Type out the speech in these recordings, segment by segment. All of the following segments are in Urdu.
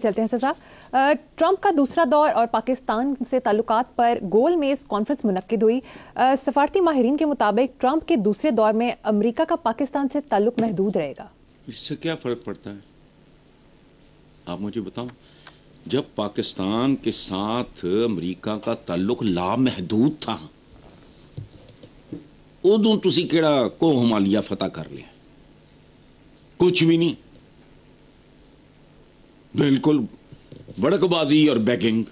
چلتے ہیں صاحب، ٹرمپ کا دوسرا دور اور پاکستان سے تعلقات پر گول میز کانفرنس منعقد ہوئی۔ سفارتی ماہرین کے مطابق ٹرمپ کے دوسرے دور میں امریکہ کا پاکستان سے تعلق محدود رہے گا۔ اس سے کیا فرق پڑتا ہے آپ مجھے بتاؤ؟ جب پاکستان کے ساتھ امریکہ کا تعلق لامحدود تھا، ادوں تسی کیڑا کو ہمالیہ فتح کر لیا؟ کچھ بھی نہیں، بالکل بڑک بازی اور بیگنگ۔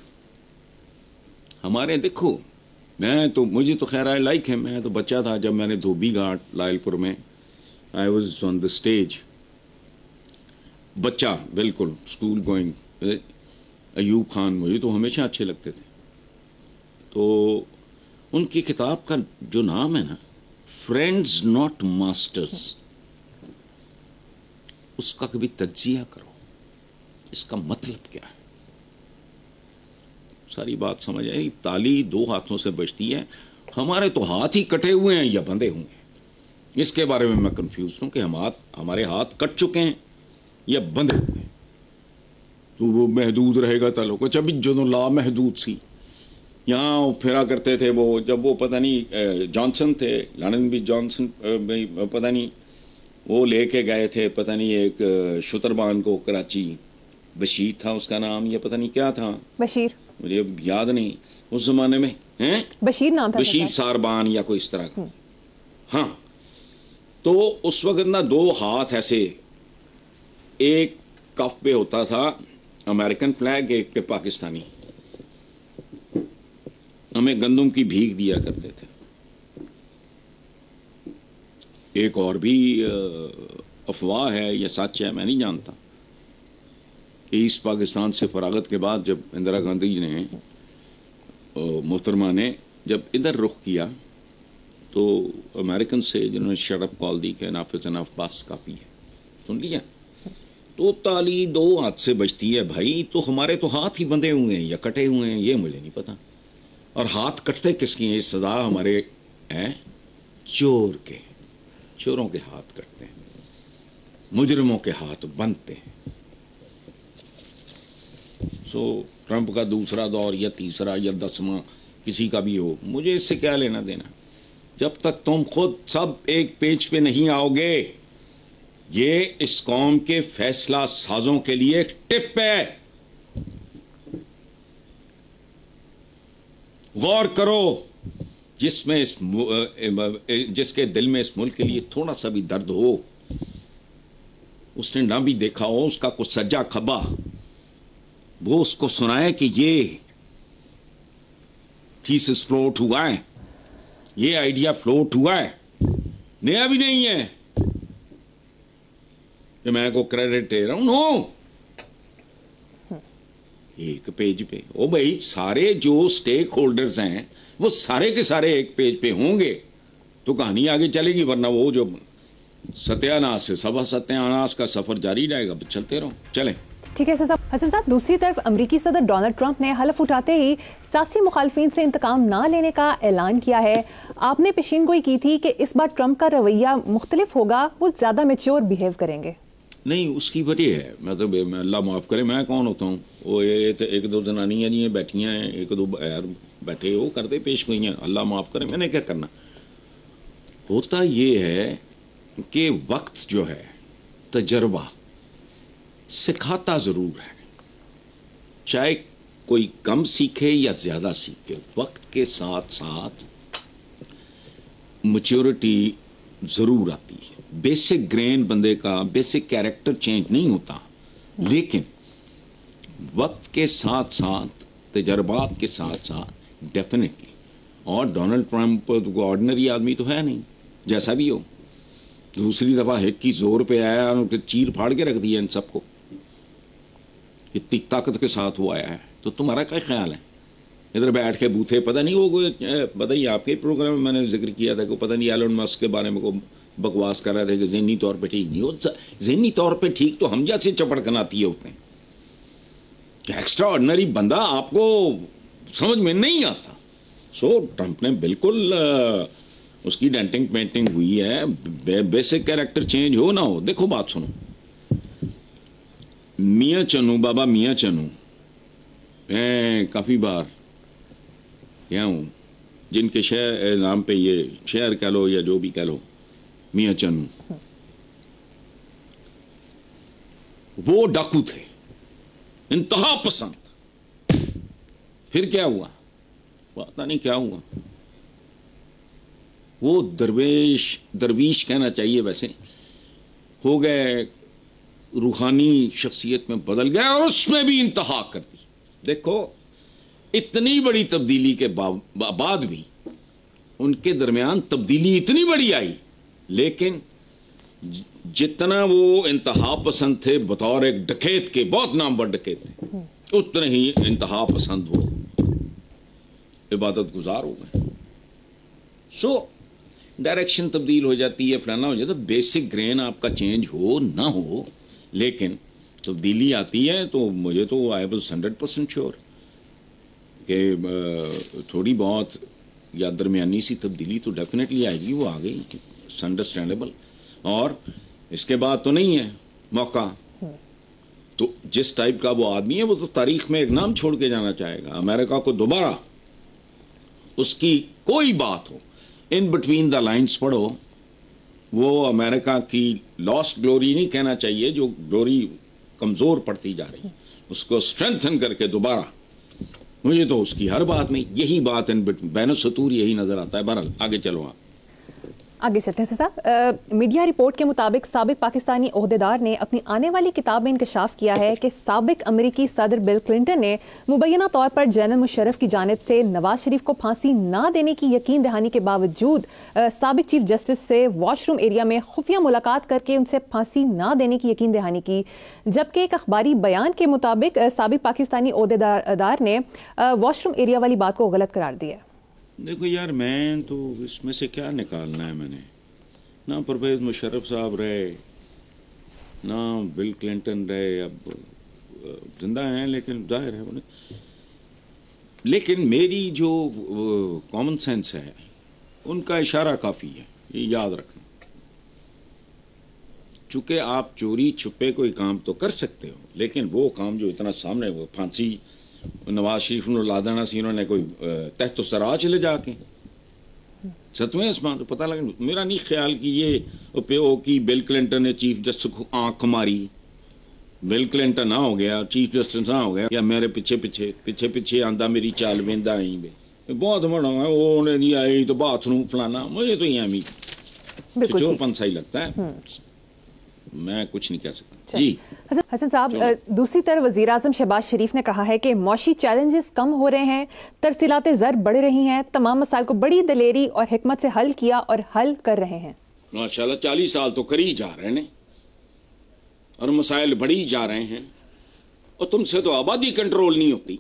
ہمارے دیکھو، مجھے تو خیر لائک ہے، میں تو بچہ تھا جب میں نے دھوبی گھاٹ لائل پور میں I was on the stage, بچہ بالکل اسکول گوئنگ۔ ایوب خان مجھے تو ہمیشہ اچھے لگتے تھے، تو ان کی کتاب کا جو نام ہے نا، فرینڈز ناٹ ماسٹرز، اس کا کبھی تجزیہ کرو، اس کا مطلب کیا ہے؟ ساری بات سمجھ آئی؟ تالی دو ہاتھوں سے بجتی ہے، ہمارے تو ہاتھ ہی کٹے ہوئے ہیں یا بندھے ہوئے ہیں، اس کے بارے میں میں کنفیوز ہوں کہ ہمارے ہاتھ کٹ چکے ہیں یا بندھے ہوئے ہیں۔ تو وہ محدود رہے گا تعلق، جب جو لا محدود سی یہاں پھرا کرتے تھے وہ، جب وہ پتہ نہیں جانسن تھے، لانن بھی جانسن، پتہ نہیں وہ لے کے گئے تھے پتہ نہیں ایک شتربان کو کراچی، بشیر تھا اس کا نام، یا پتہ نہیں کیا تھا، بشیر، مجھے یاد نہیں اس زمانے میں، بشیر نام تھا، بشیر ساربان یا کوئی اس طرح کا۔ ہاں، تو اس وقت نا دو ہاتھ ایسے، ایک کف پہ ہوتا تھا امریکن فلیگ، ایک پہ پاکستانی، ہمیں گندم کی بھیگ دیا کرتے تھے۔ ایک اور بھی افواہ ہے یا سچ ہے میں نہیں جانتا کہ ایسٹ پاکستان سے فراغت کے بعد جب اندرا گاندھی نے، محترمہ نے جب ادھر رخ کیا تو امریکن سے جنہوں نے شٹ اپ کال دی کہ انف از انف، بس کافی ہے، سن لیا؟ تو تالی دو ہاتھ سے بجتی ہے بھائی، تو ہمارے تو ہاتھ ہی بندھے ہوئے ہیں یا کٹے ہوئے ہیں، یہ مجھے نہیں پتا۔ اور ہاتھ کٹتے کس کی ہیں؟ یہ سزا ہمارے ہیں چور کے، چوروں کے ہاتھ کٹتے ہیں، مجرموں کے ہاتھ بندھتے ہیں۔ سو ٹرمپ کا دوسرا دور یا تیسرا یا 10واں کسی کا بھی ہو، مجھے اس سے کیا لینا دینا؟ جب تک تم خود سب ایک پیج پہ نہیں آؤ گے، یہ اس قوم کے فیصلہ سازوں کے لیے ایک ٹپ ہے۔ غور کرو، جس کے دل میں اس ملک کے لیے تھوڑا سا بھی درد ہو، اس نے نہ بھی دیکھا ہو اس کا کچھ سجا کھبا، وہ اس کو سنائے کہ یہ تھیسس فلوٹ ہوا ہے، یہ آئیڈیا فلوٹ ہوا ہے، نیا بھی نہیں ہے کہ میں کو کریڈٹ دے رہا ہوں، نو، ایک پیج پہ۔ او بھائی، سارے جو سٹیک ہولڈرز ہیں وہ سارے کے سارے ایک پیج پہ ہوں گے تو کہانی آگے چلے گی، ورنہ وہ جو ستیاناس سے ستیاناس کا سفر جاری رہے گا، چلتے رہو، چلیں۔ ٹھیک ہے حسن صاحب، دوسری طرف امریکی صدر ڈونلڈ ٹرمپ نے حلف اٹھاتے ہی سیاسی مخالفین سے انتقام نہ لینے کا اعلان کیا ہے۔ آپ نے پیشین گوئی کی تھی کہ اس بار ٹرمپ کا رویہ مختلف ہوگا، وہ زیادہ میچور بیہیو کریں گے۔ نہیں، اس کی وجہ ہے، میں اللہ معاف کرے، میں کون ہوتا ہوں؟ وہ ایک دو زنانیاں جی بیٹھیاں ہیں، ایک دو بیٹھے وہ کرتے پیش گوئیاں، اللہ معاف کرے، میں نے کیا کرنا؟ ہوتا یہ ہے کہ وقت جو ہے، تجربہ سکھاتا ضرور ہے، چاہے کوئی کم سیکھے یا زیادہ سیکھے، وقت کے ساتھ ساتھ میچورٹی ضرور آتی ہے۔ بیسک گرین بندے کا، بیسک کیریکٹر چینج نہیں ہوتا، لیکن وقت کے ساتھ ساتھ، تجربات کے ساتھ ساتھ ڈیفینیٹلی۔ اور ڈونلڈ ٹرمپ آرڈنری آدمی تو ہے نہیں، جیسا بھی ہو، دوسری دفعہ ہک کی زور پہ آیا اور چیر پھاڑ کے رکھ دیا ان سب کو، اتنی طاقت کے ساتھ وہ آیا ہے۔ تو تمہارا کیا خیال ہے؟ ادھر بیٹھ کے بوتھے، پتہ نہیں وہ پتہ نہیں آپ کے پروگرام میں میں نے ذکر کیا تھا کہ پتہ نہیں ایلن مسک کے بارے میں کو بکواس کر رہے تھے کہ ذہنی طور پہ ٹھیک نہیں ہو۔ ذہنی طور پہ ٹھیک تو ہم جیسے چپڑکناتی ہوتے ہیں، ایکسٹرا آرڈنری بندہ آپ کو سمجھ میں نہیں آتا۔ سو ٹرمپ نے بالکل اس کی ڈینٹنگ پینٹنگ ہوئی ہے، بیسک کیریکٹر چینج ہو نہ ہو۔ دیکھو بات سنو، میاں چنو، بابا میاں چنو، میں کافی بار گیا ہوں، جن کے شہر نام پہ یہ شہر کہہ لو یا جو بھی کہہ لو، میاں چنو، وہ ڈاکو تھے، انتہا پسند۔ پھر کیا ہوا پتہ نہیں کیا ہوا، وہ درویش کہنا چاہیے ویسے، ہو گئے، روحانی شخصیت میں بدل گئے، اور اس میں بھی انتہا کر دی۔ دیکھو اتنی بڑی تبدیلی کے بعد بھی ان کے درمیان تبدیلی اتنی بڑی آئی، لیکن جتنا وہ انتہا پسند تھے بطور ایک ڈکیت کے، بہت نامور ڈکیت تھے، اتنے ہی انتہا پسند وہ عبادت گزار ہو گئے۔ سو ڈائریکشن تبدیل ہو جاتی ہے، فلانا ہو جاتا ہے، بیسک گرین آپ کا چینج ہو نہ ہو، لیکن تبدیلی آتی ہے۔ تو مجھے تو آئی واز 100% شیور کہ تھوڑی بہت یا درمیانی سی تبدیلی تو ڈیفینیٹلی آئے گی، وہ آ گئی، اٹس انڈرسٹینڈیبل۔ اور اس کے بعد تو نہیں ہے موقع، تو جس ٹائپ کا وہ آدمی ہے وہ تو تاریخ میں ایک نام چھوڑ کے جانا چاہے گا۔ امریکہ کو دوبارہ اس کی کوئی بات ہو، ان بٹوین دا لائنز پڑھو، وہ امریکہ کی لاسٹ گلوری نہیں کہنا چاہیے، جو گلوری کمزور پڑتی جا رہی، اس کو اسٹرینتھن کر کے دوبارہ، مجھے تو اس کی ہر بات میں یہی بات بین السطور یہی نظر آتا ہے۔ بہرحال آگے چلو آپ آگے چلتے ہیں صاحب۔ میڈیا رپورٹ کے مطابق سابق پاکستانی عہدیدار نے اپنی آنے والی کتاب میں انکشاف کیا ہے کہ سابق امریکی صدر بل کلنٹن نے مبینہ طور پر جنرل مشرف کی جانب سے نواز شریف کو پھانسی نہ دینے کی یقین دہانی کے باوجود سابق چیف جسٹس سے واش روم ایریا میں خفیہ ملاقات کر کے ان سے پھانسی نہ دینے کی یقین دہانی کی، جبکہ ایک اخباری بیان کے مطابق سابق پاکستانی عہدیدار نے واش روم ایریا والی بات کو غلط قرار دیا۔ دیکھو یار، میں تو اس میں سے کیا نکالنا ہے، میں نے نہ پرویز مشرف صاحب رہے، نہ بل کلنٹن رہے، اب زندہ ہیں لیکن ظاہر ہے انہیں، لیکن میری جو کامن سینس ہے ان کا اشارہ کافی ہے، یہ یاد رکھنا۔ چونکہ آپ چوری چھپے کوئی کام تو کر سکتے ہو، لیکن وہ کام جو اتنا سامنے، وہ پھانسی نواز شریف نے لا دینا سی، انہوں نے کوئی تحت و سرا چلے جا کے ستویں اسمان تو پتہ لگا، میرا نہیں خیال کہ یہ پیو کی بل کلنٹن نے چیف جسٹس کو آنکھ ماری، بل کلنٹن نہ ہو گیا، چیف جسٹس نہ ہو گیا، یا میرے پیچھے پیچھے آندا میری چال ویندا آئی بے بہت بڑا ہے، وہ نہیں آئی تو باتھ روم فلانا، مجھے تو یہ چور پن سا ہی لگتا ہے، میں کچھ نہیں کہہ سکتا۔ جی حسن صاحب، دوسری طرف وزیر اعظم شہباز شریف نے کہا ہے کہ معاشی چیلنجز کم ہو رہے ہیں، ترسیلات زر بڑھ رہی ہیں، تمام مسائل کو بڑی دلیری اور حکمت سے حل کیا اور حل کر رہے ہیں۔ ماشاءاللہ 40 سال تو کری جا رہے ہیں اور مسائل بڑھی جا رہے ہیں، اور تم سے تو آبادی کنٹرول نہیں ہوتی،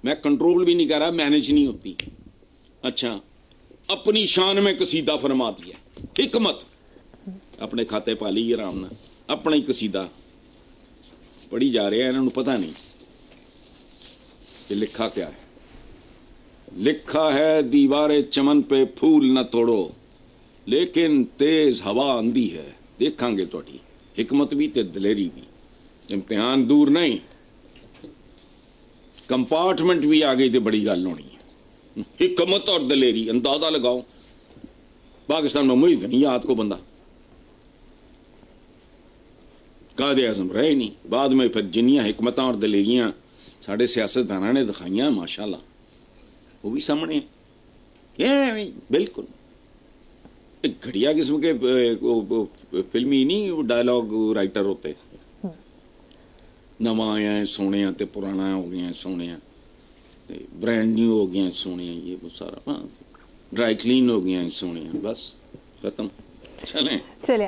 میں کنٹرول بھی نہیں کر رہا، مینج نہیں ہوتی۔ اچھا، اپنی شان میں قصیدہ فرما دیا، حکمت اپنے کھاتے پالی آرام نہ، اپنا ہی قصیدہ پڑھی جا رہے ہیں، انہوں نے پتہ نہیں کہ لکھا کیا ہے۔ لکھا ہے دیوار چمن پہ پھول نہ توڑو، لیکن تیز ہوا آندھی ہے، دیکھاں گے تھوڑی حکمت بھی تے دلیری بھی، امتحان دور نہیں، کمپارٹمنٹ بھی آ گئی تے بڑی گل ہونی ہے، حکمت اور دلیری، اندازہ لگاؤ پاکستان میں مجھے نہیں یاد کو بندہ قائد اعظم رہے نہیں، بعد میں پھر جنیاں حکمتاں اور دلیریاں ساڑھے سیاستدانوں نے دکھائیاں ماشاءاللہ وہ بھی سامنے ہیں، بالکل ایک گھڑیا قسم کے فلمی نہیں ڈائلاگ رائٹر ہوتے، نواں آیا ہے سونے تے پرانا ہو گیا سونے، برانڈ نیو ہو گیا سونے، یہ وہ سارا ڈرائی کلین ہو گیا سونے، بس ختم۔ چلیں